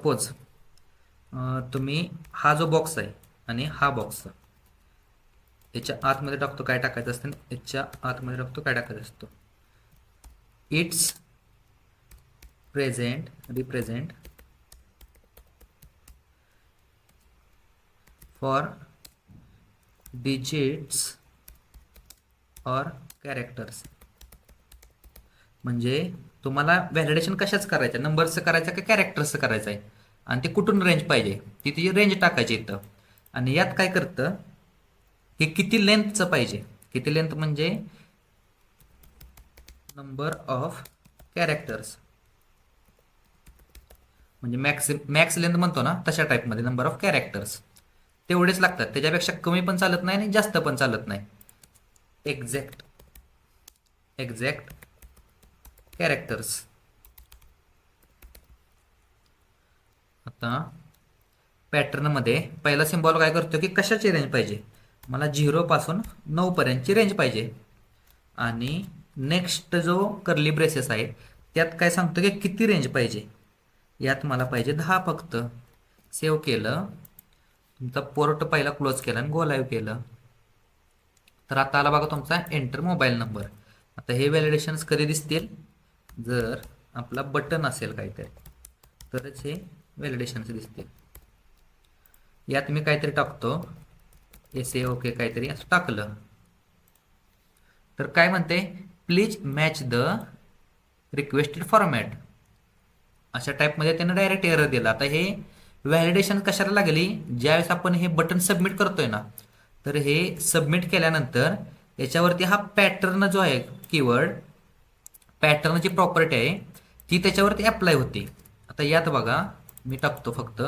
Suppose तुम्ही हा जो बॉक्स आहे आणि हा बॉक्स याच्या आतमध्ये टाकतो, काय टाकायचं असतं, याच्या आतमध्ये टाकतो, काय टाकायचं असतो, इट्स रिप्रेझेंट फॉर डिजिट्स और कॅरेक्टर्स. म्हणजे तुम्हाला व्हॅलिडेशन कशाच करायचं, नंबरचं करायचं का कॅरेक्टर्सचं करायचं आहे, आणि ते कुठून रेंज पाहिजे ती तिची रेंज टाकायची इथं. आणि यात काय करतं, हे किती लेंथचं पाहिजे, किती लेंथ म्हणजे नंबर ऑफ कॅरेक्टर्स, म्हणजे मॅक्स लेंथ म्हणतो ना तशा टाईपमध्ये नंबर ऑफ कॅरेक्टर्स तेवढेच लागतात, त्याच्यापेक्षा कमी पण चालत नाही आणि जास्त पण चालत नाही. Exact characters. आता पॅटर्नमध्ये पहिला सिम्बॉल काय करतो की कशाची रेंज पाहिजे, मला 0 पासून 9 पर्यंतची रेंज पाहिजे. आणि नेक्स्ट जो कर्ली ब्रेसेस आहे त्यात काय सांगतो की किती रेंज पाहिजे, यात मला पाहिजे 10 फक्त. सेव्ह केलं, तुमचा पोर्ट पहिला क्लोज केला आणि गो लाईव्ह केलं. तर आता आला बघा तुमचा एंटर मोबाईल नंबर. आता हे व्हॅलिडेशन्स कधी दिसतील, जर आपला बटन असेल काहीतरी तरच हे व्हॅलिडेशन्स दिसतील. यात मी काहीतरी टाकतो, एस ओके काहीतरी असं टाकलं तर काय म्हणते, please match the requested format, अशा टाईपमध्ये त्यानं डायरेक्ट एरर दिला. आता हे व्हॅलिडेशन कशाला लागली, ज्यावेळेस आपण हे बटन सबमिट करतोय ना, तर हे सबमिट केल्यानंतर याच्यावरती हा पॅटर्न जो आहे कीवर्ड, पॅटर्नची प्रॉपर्टी आहे ती त्याच्यावरती अप्लाय होते. आता यात बघा मी टाकतो फक्त